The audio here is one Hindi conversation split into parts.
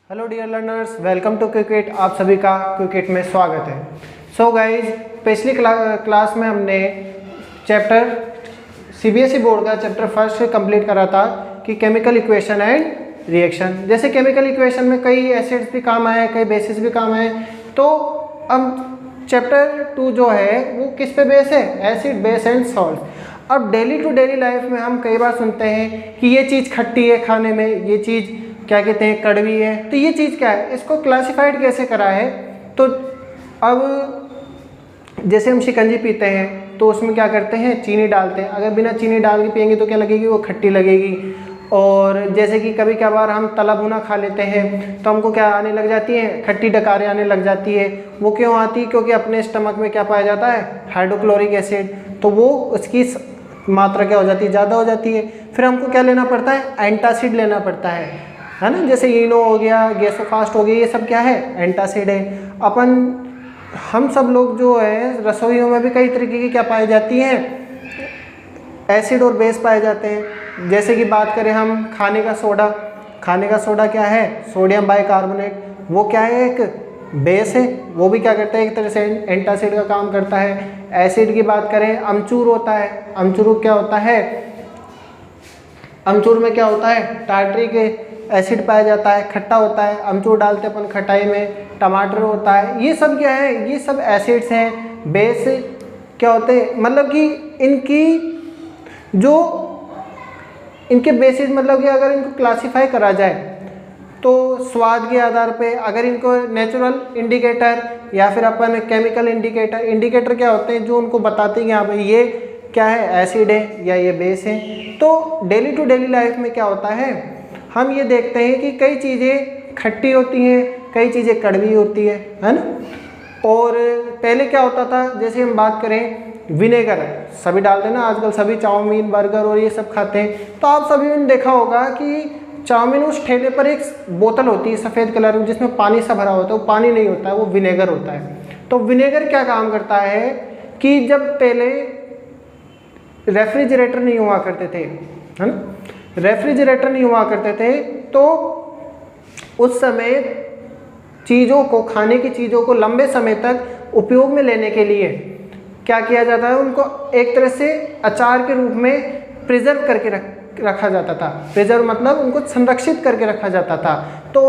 Hello dear learners, welcome to cricket. आप सभी का क्रिकेट में स्वागत है। सो गाइज, पिछली क्लास में हमने चैप्टर सीबीएसई बोर्ड का चैप्टर फर्स्ट कंप्लीट करा था कि केमिकल इक्वेशन एंड रिएक्शन। जैसे केमिकल इक्वेशन में कई एसिड्स भी काम आए, कई बेसिस भी काम आए, तो अब चैप्टर 2 जो है वो किस पे बेस है? Acid, base and salt. अब डेली टू डेली लाइफ में हम कई बार सुनते हैं कि ये चीज़ खट्टी है खाने में, ये चीज़ क्या कहते हैं कड़वी है। तो ये चीज़ क्या है, इसको क्लासिफाइड कैसे करा है? तो अब जैसे हम शिकंजी पीते हैं तो उसमें क्या करते हैं, चीनी डालते हैं। अगर बिना चीनी डाल के पियेंगे तो क्या लगेगी, वो खट्टी लगेगी। और जैसे कि कभी कभार हम तला भुना खा लेते हैं तो हमको क्या आने लग जाती है, खट्टी डकारें आने लग जाती है। वो क्यों आती है? क्योंकि अपने स्टमक में क्या पाया जाता है, हाइड्रोक्लोरिक एसिड। तो वो उसकी मात्रा क्या हो जाती है, ज़्यादा हो जाती है। फिर हमको क्या लेना पड़ता है, एंटासिड लेना पड़ता है ना। जैसे इनो हो गया, गैसोफास्ट हो गया, ये सब क्या है, एंटासिड है। हम सब लोग जो है रसोइयों में भी कई तरीके की क्या पाई जाती हैं, एसिड और बेस पाए जाते हैं। जैसे कि बात करें हम खाने का सोडा क्या है, सोडियम बाइकार्बोनेट। वो क्या है, एक बेस है। वो भी क्या करता है, एक तरह से एंटासिड का काम करता है। एसिड की बात करें, अमचूर होता है। अमचूर क्या होता है, अमचूर में क्या होता है, टार्ट्रिक एसिड पाया जाता है, खट्टा होता है। अमचूर डालते अपन खटाई में। टमाटर होता है। ये सब क्या है, ये सब एसिड्स हैं। बेस क्या होते हैं, मतलब कि इनके बेसिस, मतलब कि अगर इनको क्लासिफाई करा जाए तो स्वाद के आधार पे, अगर इनको नेचुरल इंडिकेटर या फिर अपन केमिकल इंडिकेटर क्या होते हैं जो उनको बताते हैं कि हाँ भाई ये क्या है, एसिड है या ये बेस है। तो डेली टू डेली लाइफ में क्या होता है, हम ये देखते हैं कि कई चीज़ें खट्टी होती हैं, कई चीज़ें कड़वी होती है ना। और पहले क्या होता था, जैसे हम बात करें विनेगर, सभी डालते हैं ना आजकल, सभी चाउमीन, बर्गर और ये सब खाते हैं। तो आप सभी ने देखा होगा कि चाउमीन उस ठेले पर एक बोतल होती है सफ़ेद कलर में जिसमें पानी सा भरा होता है। वो पानी नहीं होता है, वो विनेगर होता है। तो विनेगर क्या काम करता है कि जब पहले रेफ्रिजरेटर नहीं हुआ करते थे, है ना, रेफ्रिजरेटर नहीं हुआ करते थे, तो उस समय चीज़ों को, खाने की चीज़ों को लंबे समय तक उपयोग में लेने के लिए क्या किया जाता है, उनको एक तरह से अचार के रूप में प्रिजर्व करके रखा जाता था। प्रिजर्व मतलब उनको संरक्षित करके रखा जाता था। तो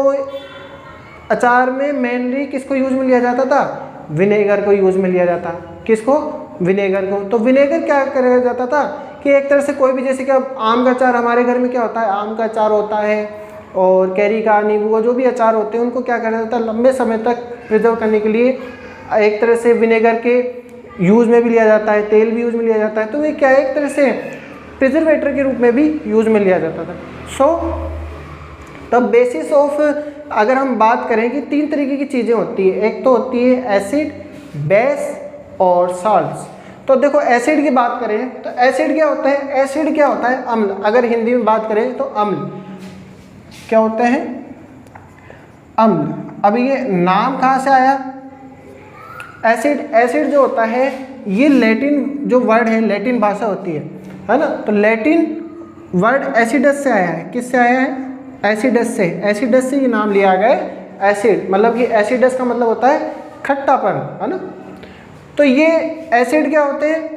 अचार में मेनली किसको यूज में लिया जाता था, विनेगर को यूज में लिया जाता। किसको, विनेगर को। तो विनेगर क्या करा जाता था कि एक तरह से कोई भी, जैसे कि अब आम का अचार हमारे घर में क्या होता है, आम का अचार होता है, और कैरी का, नींबू का, जो भी अचार होते हैं उनको क्या करा जाता है, लंबे समय तक प्रिजर्व करने के लिए एक तरह से विनेगर के यूज़ में भी लिया जाता है, तेल भी यूज़ में लिया जाता है। तो ये क्या है, एक तरह से प्रिजर्वेटर के रूप में भी यूज़ में लिया जाता था। सो द बेसिस ऑफ, अगर हम बात करें कि 3 तरीके की चीज़ें होती है, एक तो होती है एसिड, बेस और सॉल्ट्स। तो देखो एसिड की बात करें तो एसिड क्या होता है, एसिड क्या होता है, अम्ल। अगर हिंदी में बात करें तो अम्ल क्या होते हैं, अम्ल। अब ये नाम कहाँ से आया, एसिड जो होता है ये लैटिन जो वर्ड है, लैटिन भाषा होती है ना। तो लैटिन वर्ड एसिडस से आया है। किससे आया है, एसिडस से। एसिडस से ये नाम लिया गया है एसिड, मतलब कि एसिडस का मतलब होता है खट्टापन, है ना। तो ये एसिड क्या होते हैं,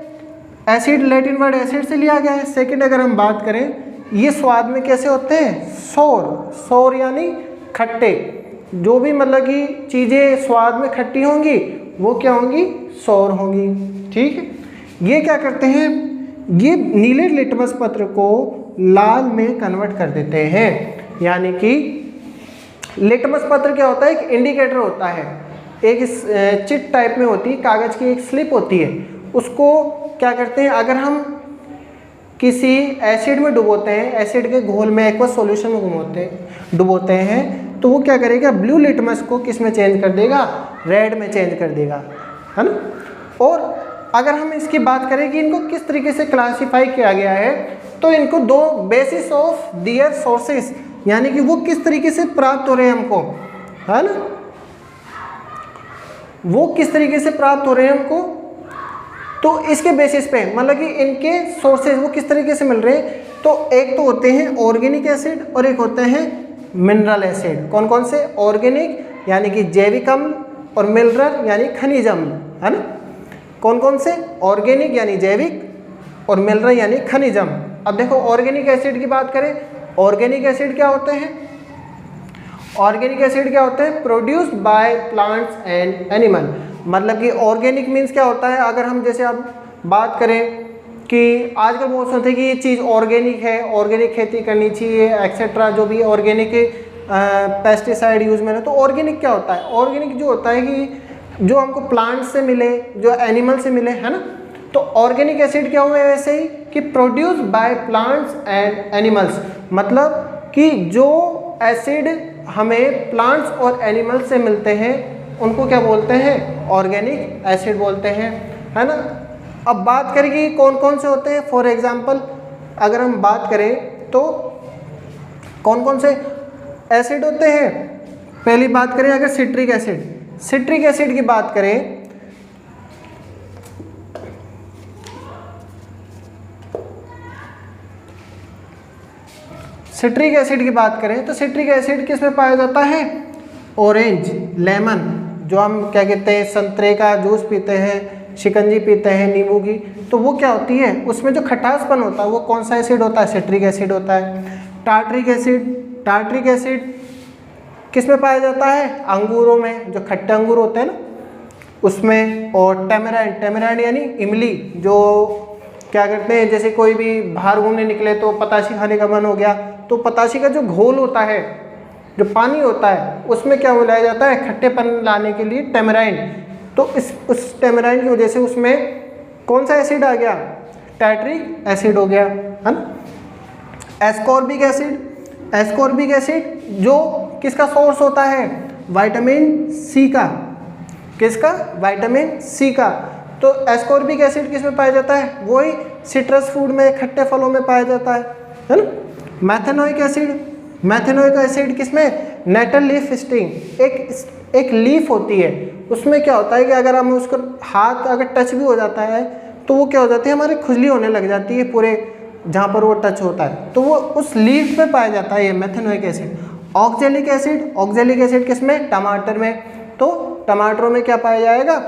एसिड लैटिन वर्ड एसिड से लिया गया है। सेकंड, अगर हम बात करें ये स्वाद में कैसे होते हैं, सोर यानी खट्टे। जो भी मतलब कि चीज़ें स्वाद में खट्टी होंगी वो क्या होंगी, सोर होंगी। ठीक है। ये क्या करते हैं, ये नीले लिटमस पत्र को लाल में कन्वर्ट कर देते हैं। यानी कि लिटमस पत्र क्या होता है, एक इंडिकेटर होता है, एक चिट टाइप में होती है, कागज़ की एक स्लिप होती है। उसको क्या करते हैं, अगर हम किसी एसिड में डुबोते हैं, एसिड के घोल में, एक्वस सॉल्यूशन में डुबोते हैं, तो वो क्या करेगा, ब्लू लिटमस को किस में चेंज कर देगा, रेड में चेंज कर देगा, है ना। और अगर हम इसकी बात करें कि इनको किस तरीके से क्लासीफाई किया गया है, तो इनको 2 बेसिस ऑफ दियर सोर्सेस, यानी कि वो किस तरीके से प्राप्त हो रहे हैं हमको, है ना, वो किस तरीके से प्राप्त हो रहे हैं हमको, तो इसके बेसिस पे, मतलब कि इनके सोर्सेज वो किस तरीके से मिल रहे हैं। तो एक तो होते हैं ऑर्गेनिक एसिड और एक होते हैं मिनरल एसिड। कौन कौन से? ऑर्गेनिक यानी कि जैविक अम्ल और मिनरल यानी खनिज अम्ल, है ना। कौन कौन से? ऑर्गेनिक यानी जैविक और मिनरल यानी खनिज अम्ल। अब देखो ऑर्गेनिक एसिड की बात करें, ऑर्गेनिक एसिड क्या होते हैं? ऑर्गेनिक एसिड क्या होते हैं? Produced by plants and animal. मतलब कि ऑर्गेनिक मीन्स क्या होता है? अगर हम जैसे अब बात करें कि आजकल बहुत सुनते हैं कि ये चीज़ ऑर्गेनिक है, ऑर्गेनिक खेती करनी चाहिए एक्सेट्रा, जो भी ऑर्गेनिक पेस्टिसाइड यूज़ में है। तो ऑर्गेनिक क्या होता है? ऑर्गेनिक जो होता है कि जो हमको प्लांट से मिले, जो एनिमल से मिले, है ना। तो ऑर्गेनिक एसिड क्या हुए वैसे ही कि produce by plants and animals, मतलब कि जो एसिड हमें प्लांट्स और एनिमल्स से मिलते हैं उनको क्या बोलते हैं? ऑर्गेनिक एसिड बोलते हैं, है ना। अब बात करें कि कौन कौन से होते हैं। फॉर एग्जांपल अगर हम बात करें तो कौन कौन से एसिड होते हैं। पहली बात करें अगर सिट्रिक एसिड, सिट्रिक एसिड की बात करें, सिट्रिक एसिड की बात करें तो सिट्रिक एसिड किस में पाया जाता है? ऑरेंज, लेमन, जो हम क्या कहते हैं संतरे का जूस पीते हैं, शिकंजी पीते हैं नींबू की, तो वो क्या होती है? उसमें जो खटासपन होता है वो कौन सा एसिड होता है? सिट्रिक एसिड होता है। टार्ट्रिक एसिड, टार्ट्रिक एसिड किस में पाया जाता है? अंगूरों में, जो खट्टे अंगूर होते हैं ना उसमें। और टेमराइंड, टेमराइंड यानी इमली, जो क्या करते हैं जैसे कोई भी बाहर घूमने निकले तो पताशी खाने का मन हो गया, तो पताशी का जो घोल होता है, जो पानी होता है, उसमें क्या मिलाया जाता है? खट्टेपन लाने के लिए टेमराइंड। तो उस टेमराइंड की वजह से उसमें कौन सा एसिड आ गया? टार्ट्रिक एसिड हो गया, है ना। एस्कॉर्बिक एसिड, एस्कॉर्बिक एसिड जो किसका सोर्स होता है? विटामिन सी का। किसका? विटामिन सी का। तो एस्कॉर्बिक एसिड किस में पाया जाता है? वही सिट्रस फूड में, खट्टे फलों में पाया जाता है ना। मैथेनोइक एसिड, मैथेनोइक एसिड किस में? नेटल लीफ स्टिंग, एक लीफ होती है, उसमें क्या होता है कि अगर हम उसको हाथ अगर टच भी हो जाता है तो वो क्या हो जाती है? हमारी खुजली होने लग जाती है पूरे जहाँ पर वो टच होता है, तो वो उस लीफ में पाया जाता है ये methanoic acid. Oxalic acid, oxalic acid किस में? टमाटर में। तो टमाटरों में क्या पाया जाएगा?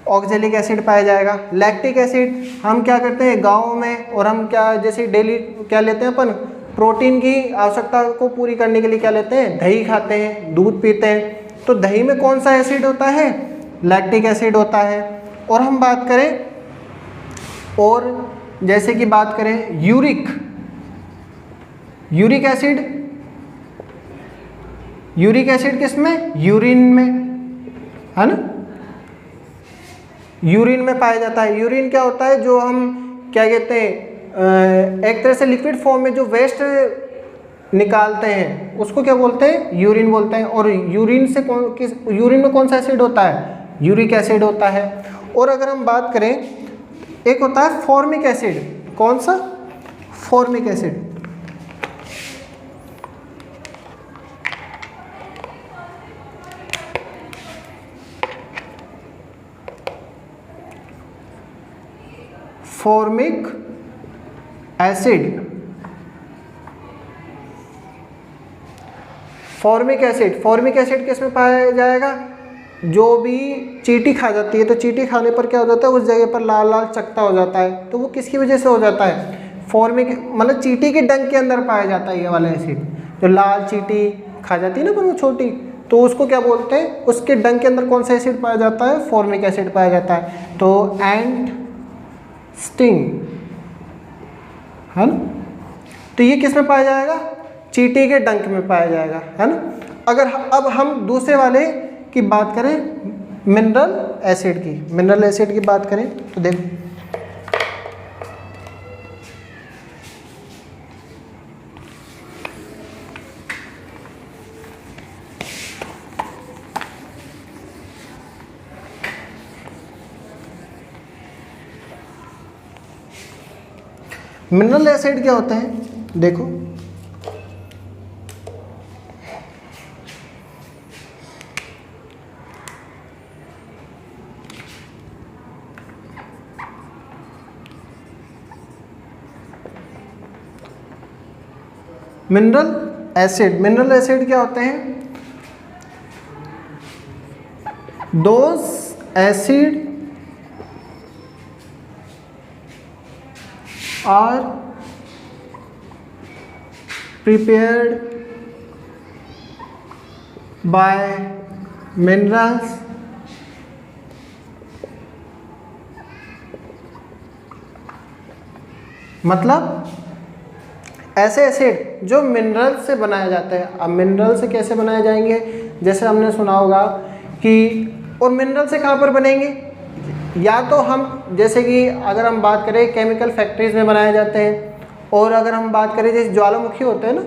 ऑक्जेलिक एसिड पाया जाएगा। लैक्टिक एसिड हम क्या करते हैं गाँव में, और हम क्या जैसे डेली क्या लेते हैं अपन, प्रोटीन की आवश्यकता को पूरी करने के लिए क्या लेते हैं? दही खाते हैं, दूध पीते हैं। तो दही में कौन सा एसिड होता है? लैक्टिक एसिड होता है। और हम बात करें, और जैसे कि बात करें uric, uric acid, uric acid किस में? यूरिन में, है ना। यूरिन में पाया जाता है। यूरिन क्या होता है? जो हम क्या कहते हैं एक तरह से लिक्विड फॉर्म में जो वेस्ट निकालते हैं उसको क्या बोलते हैं? यूरिन बोलते हैं। और यूरिन से यूरिन में कौन सा एसिड होता है? यूरिक एसिड होता है। और अगर हम बात करें, एक होता है फॉर्मिक एसिड। कौन सा? Formic acid. Formic acid, formic acid, formic acid किस में पाया जाएगा? जो भी चींटी खा जाती है तो चींटी खाने पर क्या हो जाता है? उस जगह पर लाल लाल चकता हो जाता है, तो वो किसकी वजह से हो जाता है? फॉर्मिक, मतलब चींटी के डंक के अंदर पाया जाता है ये वाला एसिड। जो लाल चींटी खा जाती है ना पर वो छोटी, तो उसको क्या बोलते हैं? उसके डंक के अंदर कौन सा एसिड पाया जाता है? फॉर्मिक एसिड पाया जाता है। तो एंट स्टिंग, है ना। तो ये किस में पाया जाएगा? चींटी के डंक में पाया जाएगा, है ना। अगर अब हम दूसरे वाले की बात करें, मिनरल एसिड की, मिनरल एसिड की बात करें तो देखो मिनरल एसिड क्या होते हैं? देखो मिनरल एसिड, मिनरल एसिड क्या होते हैं? Those acid are prepared by minerals मतलब ऐसे एसिड जो मिनरल से बनाया जाता है। अब मिनरल से कैसे बनाए जाएंगे? जैसे हमने सुना होगा कि, और मिनरल से कहाँ पर बनेंगे? या तो हम जैसे कि अगर हम बात करें केमिकल फैक्ट्रीज में बनाए जाते हैं, और अगर हम बात करें जैसे ज्वालामुखी होते हैं ना,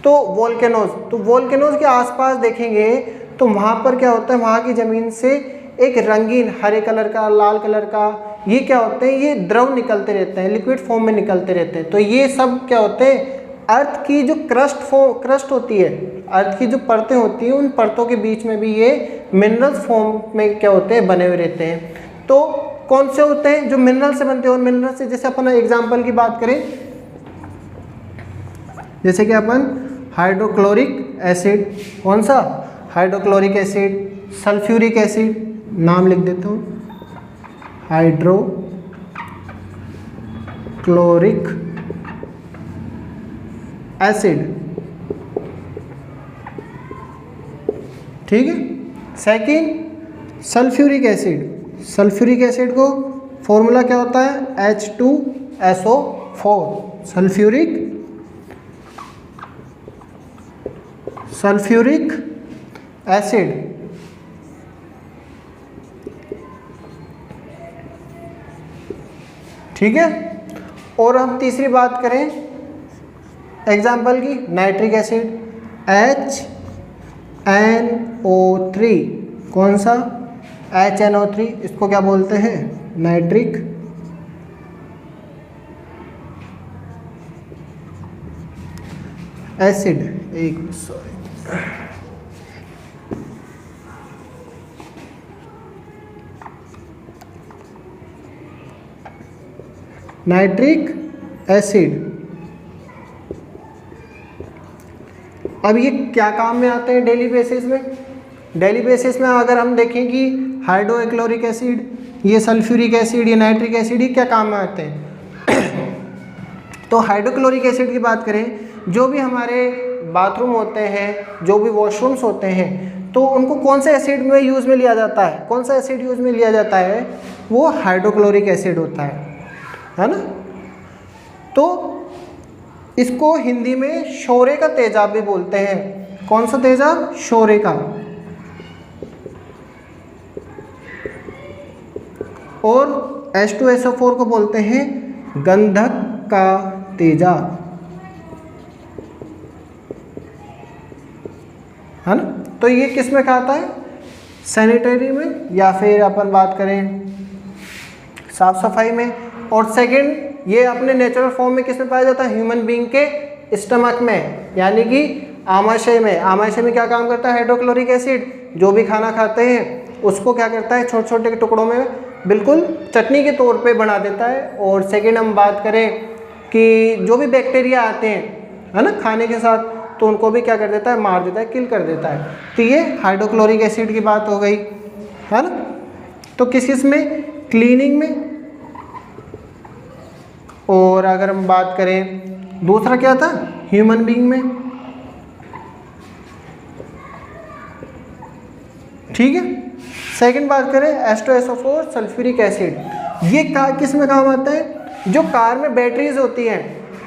तो वोल्केनोज, तो वोल्केनोज के आसपास देखेंगे तो वहाँ पर क्या होता है, वहाँ की ज़मीन से एक रंगीन हरे कलर का, लाल कलर का, ये क्या होते हैं, ये द्रव निकलते रहते हैं, लिक्विड फॉर्म में निकलते रहते हैं। तो ये सब क्या होते हैं, अर्थ की जो क्रस्ट होती है, अर्थ की जो परतें होती हैं, उन परतों के बीच में भी ये मिनरल्स फॉर्म में क्या होते हैं, बने हुए रहते हैं। तो कौन से होते हैं जो मिनरल से बनते हैं? और मिनरल से जैसे अपन एग्जाम्पल की बात करें, जैसे कि अपन हाइड्रोक्लोरिक एसिड, कौन सा? हाइड्रोक्लोरिक एसिड, सल्फ्यूरिक एसिड, नाम लिख देता हूँ, हाइड्रोक्लोरिक एसिड, ठीक है। Second sulphuric acid, sulphuric acid को फॉर्मूला क्या होता है? H2SO4, sulphuric acid. ठीक है। और हम तीसरी बात करें एग्जाम्पल की, नाइट्रिक एसिड, HNO3, कौन सा? HNO3, इसको क्या बोलते हैं? Nitric acid. Nitric acid. अब ये क्या काम में आते हैं डेली बेसिस में? डेली बेसिस में अगर हम देखें कि हाइड्रोक्लोरिक एसिड, ये सल्फ्यूरिक एसिड, ये नाइट्रिक एसिड, ये क्या काम में आते हैं? तो हाइड्रोक्लोरिक एसिड की बात करें, जो भी हमारे बाथरूम होते हैं, जो भी वॉशरूम्स होते हैं, तो उनको कौन से एसिड में यूज़ में लिया जाता है? कौन सा एसिड यूज़ में लिया जाता है? वो हाइड्रोक्लोरिक एसिड होता है ना। तो इसको हिंदी में शोरे का तेजाब भी बोलते हैं। कौन सा तेजाब? शोरे का। और H2SO4 को बोलते हैं गंधक का तेजाब, है ना। तो ये किस में खाता है? सैनिटरी में, या फिर अपन बात करें साफ सफाई में। और सेकंड, ये अपने नेचुरल फॉर्म में किस में पाया जाता है? ह्यूमन बीइंग के स्टमक में, यानी कि आमाशय में। आमाशय में क्या काम करता है हाइड्रोक्लोरिक एसिड? जो भी खाना खाते हैं उसको क्या करता है, छोटे छोटे टुकड़ों में बिल्कुल चटनी के तौर पे बना देता है। और सेकंड हम बात करें कि जो भी बैक्टीरिया आते हैं, है ना, खाने के साथ, तो उनको भी क्या कर देता है, मार देता है, किल कर देता है। तो ये हाइड्रोक्लोरिक एसिड की बात हो गई, है ना। तो किस किस में? क्लीनिंग में। और अगर हम बात करें दूसरा क्या था, ह्यूमन बीइंग में, ठीक है। सेकंड बात करें H2SO4 सल्फ्यूरिक एसिड, ये किस में काम आता है? जो कार में बैटरीज होती हैं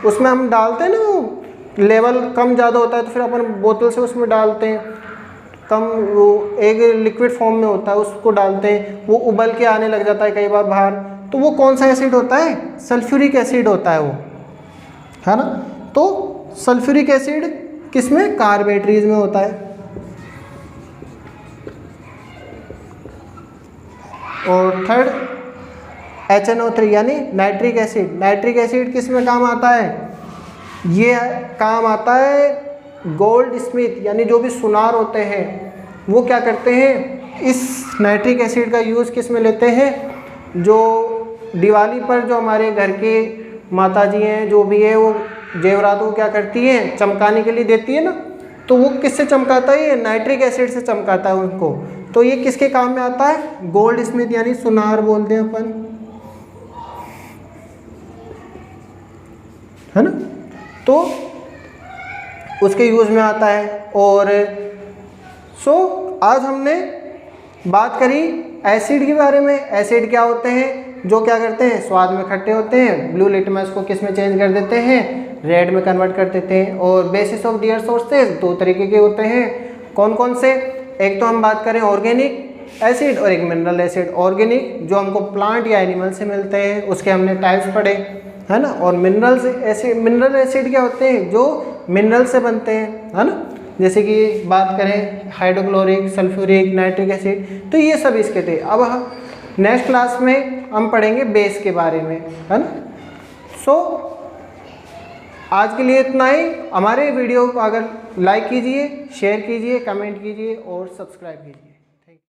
उसमें हम डालते हैं ना, वो लेवल कम ज़्यादा होता है तो फिर अपन बोतल से उसमें डालते हैं, कम वो एक लिक्विड फॉर्म में होता है उसको डालते हैं, वो उबल के आने लग जाता है कई बार बाहर, तो वो कौन सा एसिड होता है? सल्फ्यूरिक एसिड होता है वो, है ना। तो सल्फ्यूरिक एसिड किस में? कार बैटरीज में होता है। और थर्ड HNO3 यानी नाइट्रिक एसिड। नाइट्रिक एसिड किस में काम आता है? ये काम आता है गोल्ड स्मिथ, यानी जो भी सुनार होते हैं वो क्या करते हैं, इस नाइट्रिक एसिड का यूज़ किस में लेते हैं? जो दिवाली पर जो हमारे घर के माताजी हैं, जो भी है, वो जेवरातों को क्या करती है, चमकाने के लिए देती है ना, तो वो किससे चमकाता है, ये नाइट्रिक एसिड से चमकाता है उनको। तो ये किसके काम में आता है, गोल्ड स्मिथ यानी सुनार बोलते हैं अपन, है ना, तो उसके यूज में आता है। और आज हमने बात करी एसिड के बारे में। एसिड क्या होते हैं, जो क्या करते हैं, स्वाद में खट्टे होते हैं। ब्लू लिटमस को किस में चेंज कर देते हैं, रेड में कन्वर्ट कर देते हैं। और बेसिस ऑफ डियर सोर्सेज दो तरीके के होते हैं, कौन कौन से, एक तो हम बात करें ऑर्गेनिक एसिड और एक मिनरल एसिड। ऑर्गेनिक जो हमको प्लांट या एनिमल से मिलते हैं, उसके हमने टाइप्स पढ़े, है ना। और मिनरल एसिड क्या होते हैं, जो मिनरल से बनते हैं, है ना, जैसे कि बात करें हाइड्रोक्लोरिक, सल्फ्यूरिक, नाइट्रिक एसिड, तो ये सब इसके थे। अब हम नेक्स्ट क्लास में हम पढ़ेंगे बेस के बारे में, है ना। आज के लिए इतना ही। हमारे वीडियो को अगर लाइक कीजिए, शेयर कीजिए, कमेंट कीजिए और सब्सक्राइब कीजिए।